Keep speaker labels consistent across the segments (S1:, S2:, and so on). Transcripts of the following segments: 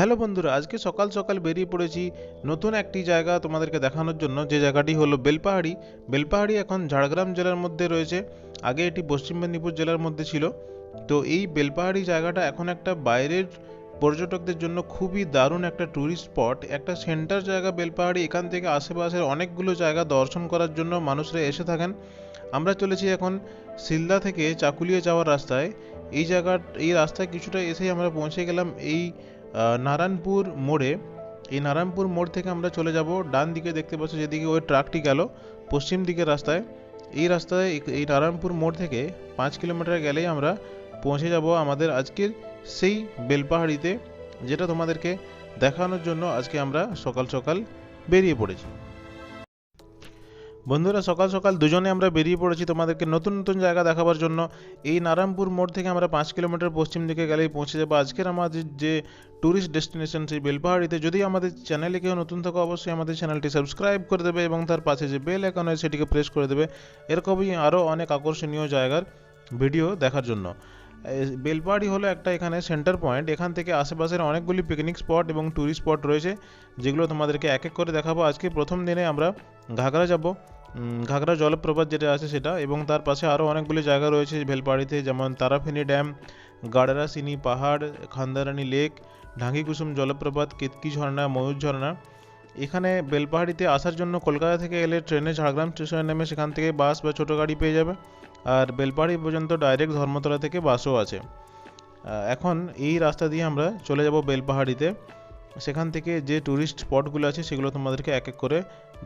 S1: Hello বন্ধুরা, আজকে সকাল সকাল বেরিয়ে পড়েছি নতুন একটি জায়গা তোমাদেরকে দেখানোর জন্য, যে জায়গাটি হলো বেলপাহাড়ি। বেলপাহাড়ি এখন ঝাড়গ্রাম জেলার মধ্যে রয়েছে, আগে এটি পশ্চিম মেদিনীপুর জেলার মধ্যে ছিল। তো এই বেলপাহাড়ি জায়গাটা এখন একটা বাইরের পর্যটকদের জন্য খুবই দারুণ একটা ট্যুরিস্ট স্পট, একটা সেন্টার জায়গা বেলপাহাড়ি। এখান থেকে আশেপাশের অনেকগুলো জায়গা দর্শন করার জন্য মানুষরা এসে থাকেন। আমরা চলেছি এখন শিলদা থেকে চাকুলিয়া যাওয়ার রাস্তায়। এই রাস্তায় কিছুটা এসেই আমরা পৌঁছে গেলাম এই নারায়ণপুর মোড়ে। এই নারায়ণপুর মোড় থেকে আমরা চলে যাব ডান দিকে, দেখতে পাচ্ছ যেদিকে ওই ট্রাকটি গেল পশ্চিম দিকের রাস্তায়। এই রাস্তায় এই নারায়ণপুর মোড় থেকে 5 কিলোমিটার গেলেই আমরা পৌঁছে যাব আমাদের আজকের সেই বেলপাহাড়িতে, যেটা তোমাদেরকে দেখানোর জন্য আজকে আমরা সকাল সকাল বেরিয়ে পড়েছি। বন্ধুরা, সকাল সকাল দুজনে আমরা বেরিয়ে পড়েছি তোমাদেরকে নতুন নতুন জায়গা দেখাবার জন্য। এই নারায়ণপুর মোড় থেকে আমরা 5 কিলোমিটার পশ্চিম দিকে গেলেই পৌঁছে যাবো আজকের আমাদের যে ট্যুরিস্ট ডেস্টিনেশন সেই বেলপাহাড়িতে। যদি আমাদের চ্যানেলে কেউ নতুন থাকো, অবশ্যই আমাদের চ্যানেলটি সাবস্ক্রাইব করে দেবে এবং তার পাশে যে বেল আইকন আছে সেটিকে প্রেস করে দেবে এরকমই আরও অনেক আকর্ষণীয় জায়গার ভিডিও দেখার জন্য। বেলপাহাড়ি হলো একটা এখানে সেন্টার পয়েন্ট। এখান থেকে আশেপাশের অনেকগুলি পিকনিক স্পট এবং ট্যুরিস্ট স্পট রয়েছে, যেগুলো তোমাদেরকে এক এক করে দেখাবো। আজকে প্রথম দিনে আমরা ঘাগরা যাব, ঘাগরা জলপ্রপাত যেটা আছে সেটা, এবং তার পাশে আরও অনেকগুলি জায়গা রয়েছে বেলপাহাড়িতে, যেমন তারাফেনী ড্যাম, গাড়রাসিনী পাহাড়, খান্দারানী লেক, ঢাঙ্গি কুসুম জলপ্রপাত, কেতকি ঝর্ণা, ময়ূর ঝর্ণা। এখানে বেলপাহাড়িতে আসার জন্য কলকাতা থেকে এলে ট্রেনে ঝাড়গ্রাম স্টেশনে নেমে সেখান থেকে বাস বা ছোটো গাড়ি পেয়ে যাবে, আর বেলপাহাড়ি পর্যন্ত ডাইরেক্ট ধর্মতলা থেকে বাসও আছে। এখন এই রাস্তা দিয়ে আমরা চলে যাব বেলপাহাড়িতে। সেখান থেকে যে ট্যুরিস্ট স্পটগুলো আছে সেগুলো তোমাদেরকে এক এক করে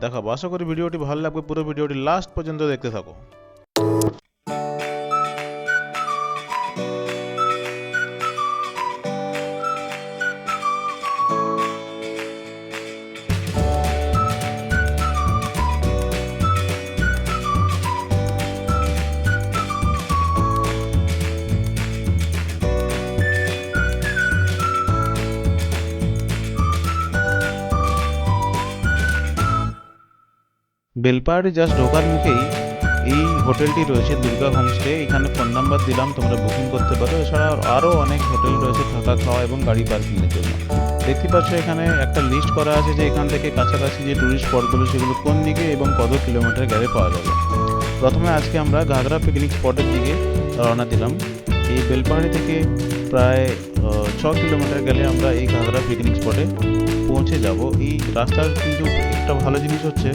S1: দেখাবো। আশা করি ভিডিওটি ভালো লাগবে, পুরো ভিডিওটি লাস্ট পর্যন্ত দেখতে থাকো। বেলপাহাড়ি জাস্ট ঢোকার মুখেই এই হোটেলটি রয়েছে, দুর্গা হোমস্টে। এখানে ফোন নাম্বার দিলাম, তোমরা বুকিং করতে পারো। এছাড়া আরও অনেক হোটেল রয়েছে থাকা খাওয়া এবং গাড়ি পার্কিংয়ের জন্য। দেখতে পাচ্ছ এখানে একটা লিস্ট করা আছে যে এখান থেকে কাছাকাছি যে ট্যুরিস্ট স্পটগুলো সেগুলো কোন দিকে এবং কত কিলোমিটার গেলে পাওয়া যাবে। প্রথমে আজকে আমরা ঘাগরা পিকনিক স্পটের দিকে রওনা দিলাম। এই বেলপাহাড়ি থেকে প্রায় 6 কিলোমিটার গেলে আমরা এই ঘাগরা পিকনিক স্পটে পৌঁছে যাব। এই রাস্তার কিন্তু একটা ভালো জিনিস হচ্ছে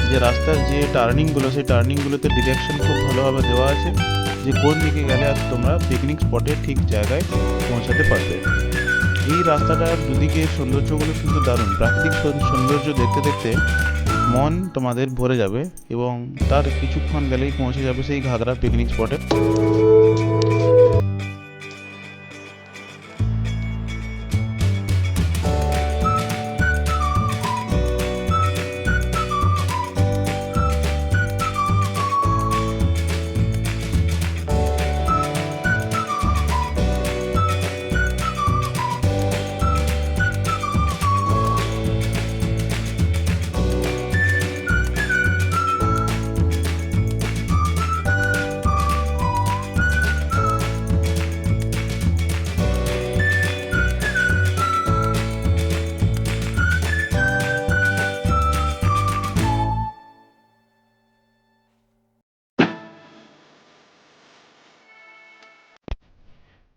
S1: যে রাস্তার যে টার্নিংগুলো, সেই টার্নিংগুলোতে ডিরেকশন খুব ভালোভাবে দেওয়া আছে, যে কোন দিকে গেলে আর তোমরা পিকনিক স্পটের ঠিক জায়গায় পৌঁছাতে পারবে। এই রাস্তাটার দুদিকে সৌন্দর্যগুলো কিন্তু দারুণ, প্রাকৃতিক সৌন্দর্য দেখতে দেখতে মন তোমাদের ভরে যাবে এবং তার কিছুক্ষণ গেলেই পৌঁছে যাবে সেই ঘাগরা পিকনিক স্পটে।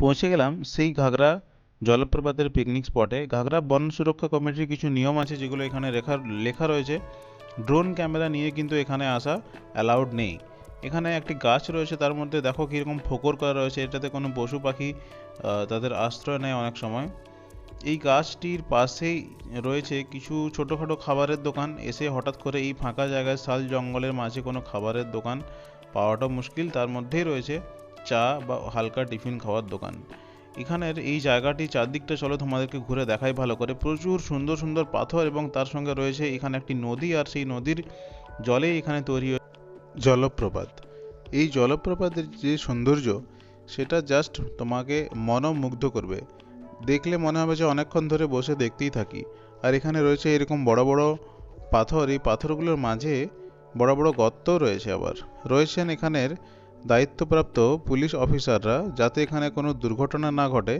S1: পৌঁছে গেলাম সেই ঘাগরা জলপ্রপাতের পিকনিক স্পটে। ঘাগরা বন সুরক্ষা কমিটির কিছু নিয়ম আছে যেগুলো এখানে লেখা রয়েছে। ড্রোন ক্যামেরা নিয়ে কিন্তু এখানে আসা অ্যালাউড নেই। এখানে একটি গাছ রয়েছে, তার মধ্যে দেখো কীরকম ফোকর করা রয়েছে, এটাতে কোনো পশু পাখি তাদের আশ্রয় নেয় অনেক সময়। এই গাছটির পাশেই রয়েছে কিছু ছোটোখাটো খাবারের দোকান। এসে হঠাৎ করে এই ফাঁকা জায়গায় শাল জঙ্গলের মাঝে কোনো খাবারের দোকান পাওয়াটা মুশকিল, তার মধ্যেই রয়েছে চা বা হালকা টিফিন খাওয়ার দোকান। এখানের এই জায়গাটি চারদিকটা চলো তোমাদেরকে ঘুরে দেখাই ভালো করে। প্রচুর সুন্দর সুন্দর পাথর এবং তার সঙ্গে রয়েছে এখানে একটি নদী, আর সেই নদীর জলে এখানে তৈরি জলপ্রপাত। এই জলপ্রপাতের যে সৌন্দর্য সেটা জাস্ট তোমাকে মনোমুগ্ধ করবে। দেখলে মনে হবে যে অনেকক্ষণ ধরে বসে দেখতেই থাকি। আর এখানে রয়েছে এরকম বড় বড় পাথর, এই পাথরগুলোর মাঝে বড় বড় গর্তও রয়েছে। আবার রয়েছেন এখানের দায়িত্বপ্রাপ্ত পুলিশ অফিসাররা, যাতে এখানে কোনো দুর্ঘটনা না ঘটে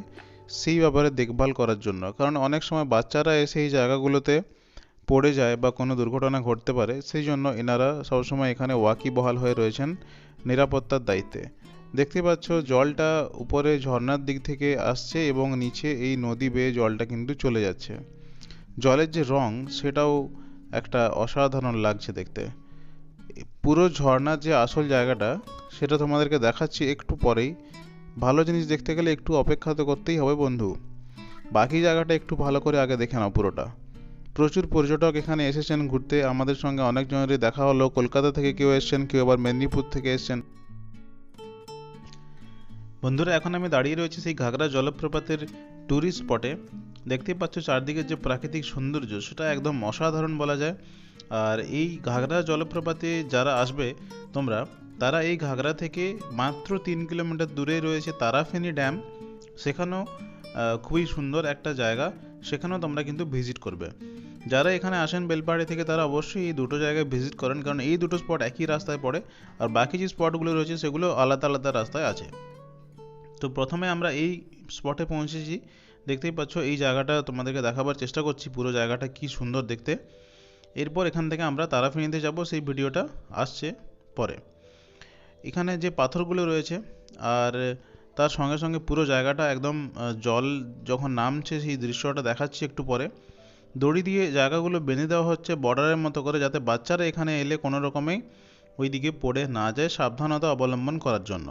S1: সেই ব্যাপারে দেখভাল করার জন্য। কারণ অনেক সময় বাচ্চারা এসে এই জায়গাগুলোতে পড়ে যায় বা কোনো দুর্ঘটনা ঘটতে পারে, সেই জন্য এনারা সবসময় এখানে ওয়াকিবহাল হয়ে রয়েছেন নিরাপত্তার দায়িত্বে। দেখতে পাচ্ছ জলটা উপরে ঝর্ণার দিক থেকে আসছে এবং নিচে এই নদী বেয়ে জলটা কিন্তু চলে যাচ্ছে। জলের যে রং সেটাও একটা অসাধারণ লাগছে দেখতে। পুরো ঝর্ণার যে আসল জায়গাটা সেটা তোমাদেরকে দেখাচ্ছি একটু পরেই। ভালো জিনিস দেখতে গেলে একটু অপেক্ষা তো করতেই হবে বন্ধু। বাকি জায়গাটা একটু ভালো করে আগে দেখে নাও পুরোটা। প্রচুর পর্যটক এখানে এসেছেন ঘুরতে, আমাদের সঙ্গে অনেকজনেরই দেখা হলো। কলকাতা থেকে কেউ এসেছেন, কেউ আবার মেদিনীপুর থেকে এসেছেন। বন্ধুরা, এখন আমি দাঁড়িয়ে রয়েছি সেই ঘাগরা জলপ্রপাতের ট্যুরিস্ট স্পটে। দেখতেই পাচ্ছ চারদিকের যে প্রাকৃতিক সৌন্দর্য সেটা একদম অসাধারণ বলা যায়। আর এই ঘাগরা জলপ্রপাতে যারা আসবে তোমরা, তারা এই ঘাগরা থেকে মাত্র 3 কিলোমিটার দূরে রয়েছে তারাফেনী ড্যাম। সেখানেও খুবই সুন্দর একটা জায়গা, সেখানেও তোমরা কিন্তু ভিজিট করবে। যারা এখানে আসেন বেলপাহাড়ি থেকে তারা অবশ্যই এই দুটো জায়গায় ভিজিট করেন, কারণ এই দুটো স্পট একই রাস্তায় পড়ে, আর বাকি যে স্পটগুলো রয়েছে সেগুলো আলাদা আলাদা রাস্তায় আছে। তো প্রথমে আমরা এই স্পটে পৌঁছেছি। দেখতেই পাচ্ছ এই জায়গাটা তোমাদেরকে দেখাবার চেষ্টা করছি, পুরো জায়গাটা কি সুন্দর দেখতে। এরপর এখান থেকে আমরা তারাফেনীতে যাব, সেই ভিডিওটা আসছে পরে। এখানে যে পাথরগুলো রয়েছে আর তার সঙ্গে সঙ্গে পুরো জায়গাটা একদম জল যখন নামছে সেই দৃশ্যটা দেখাচ্ছি একটু পরে। দড়ি দিয়ে জায়গাগুলো বেঁধে দেওয়া হচ্ছে বর্ডারের মতো করে, যাতে বাচ্চারা এখানে এলে কোনো রকমেই ওই দিকে পড়ে না যায়, সাবধানতা অবলম্বন করার জন্য।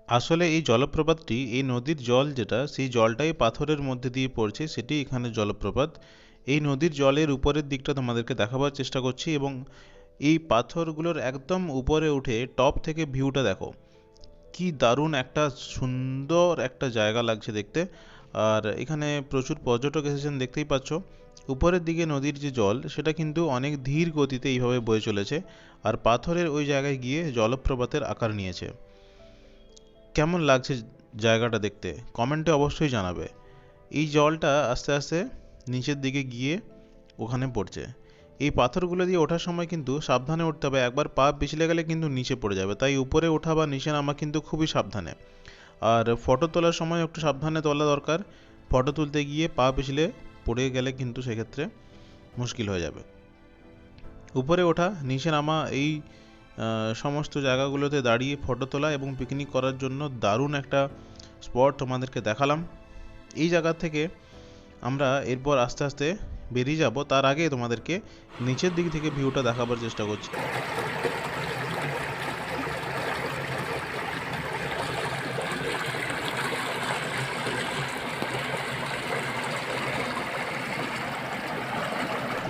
S1: আসলে এই জলপ্রপাতটি, এই নদীর জল যেটা, সেই জলটাই পাথরের মধ্যে দিয়ে পড়ছে, সেটি এখানে জলপ্রপাত। এই নদীর জলের উপরের দিকটা তোমাদেরকে দেখাবার চেষ্টা করছি, এবং এই পাথরগুলোর একদম উপরে উঠে টপ থেকে ভিউটা দেখো, কি দারুণ একটা সুন্দর একটা জায়গা লাগছে দেখতে। আর এখানে প্রচুর পর্যটক এসেছেন, দেখতেই পাচ্ছ। উপরের দিকে নদীর যে জল সেটা কিন্তু অনেক ধীর গতিতে এইভাবে বয়ে চলেছে, আর পাথরের ওই জায়গায় গিয়ে জলপ্রপাতের আকার নিয়েছে। কেমন লাগছে জায়গাটা দেখতে কমেন্টে অবশ্যই জানাবে। এই জলটা আস্তে আস্তে নিচের দিকে গিয়ে ওখানে পড়ছে। এই পাথরগুলো দিয়ে ওঠার সময় কিন্তু সাবধানে উঠতে হবে, একবার পা পিছলে গেলে কিন্তু নিচে পড়ে যাবে, তাই উপরে ওঠা বা নিচে নামা কিন্তু খুবই সাবধানে। আর ফটো তোলার সময় একটু সাবধানে তোলা দরকার, ফটো তুলতে গিয়ে পা পিছলে পড়ে গেলে কিন্তু সেক্ষেত্রে মুশকিল হয়ে যাবে। উপরে ওঠা নিচে নামা এই সমস্ত জায়গাগুলোতে দাঁড়িয়ে ফটো তোলা এবং পিকনিক করার জন্য দারুণ একটা স্পট তোমাদেরকে দেখালাম। এই জায়গা থেকে আমরা এরপর আস্তে আস্তে বেরিয়ে যাব, তার আগে তোমাদেরকে নিচের দিক থেকে ভিউটা দেখাবার চেষ্টা করছি।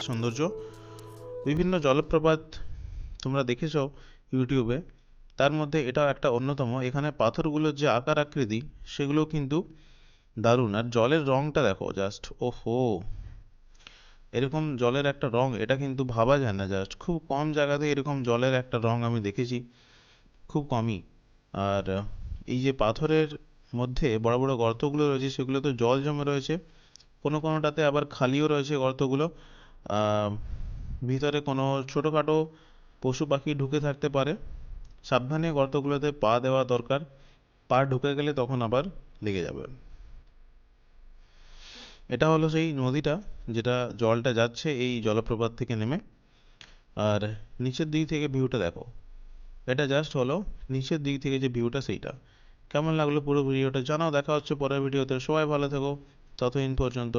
S1: সৌন্দর্য, বিভিন্ন জলপ্রপাত তোমরা দেখেছো ইউটিউবে, তার মধ্যে এটাও একটা অন্যতম। এখানে পাথরগুলোর যে আকার আকৃতি সেগুলো কিন্তু দারুণ, আর জলের রংটা দেখো জাস্ট, ওহো, এরকম জলের একটা রং এটা কিন্তু ভাবা যায় না। জাস্ট খুব কম জায়গাতে এরকম জলের একটা রং আমি দেখেছি, খুব কমই। আর এই যে পাথরের মধ্যে বড় বড় গর্তগুলো রয়েছে সেগুলো তো জল জমে রয়েছে, কোনো কোনোটাতে আবার খালিও রয়েছে গর্তগুলো। ভিতরে কোনো ছোটোখাটো পশু পাখি ঢুকে থাকতে পারে, সাবধানে গর্তগুলোতে পা দেওয়া দরকার, পা ঢুকে গেলে তখন আবার লেগে যাবে। এটা হলো সেই নদীটা যেটা জলটা যাচ্ছে এই জলপ্রপাত থেকে নেমে।
S2: আর নিচের দিক থেকে ভিউটা দেখো, এটা জাস্ট হলো নিচের দিক থেকে যে ভিউটা সেইটা। কেমন লাগলো পুরো ভিডিওটা জানাও। দেখা হচ্ছে পরের ভিডিওতে, সবাই ভালো থেকো ততদিন পর্যন্ত।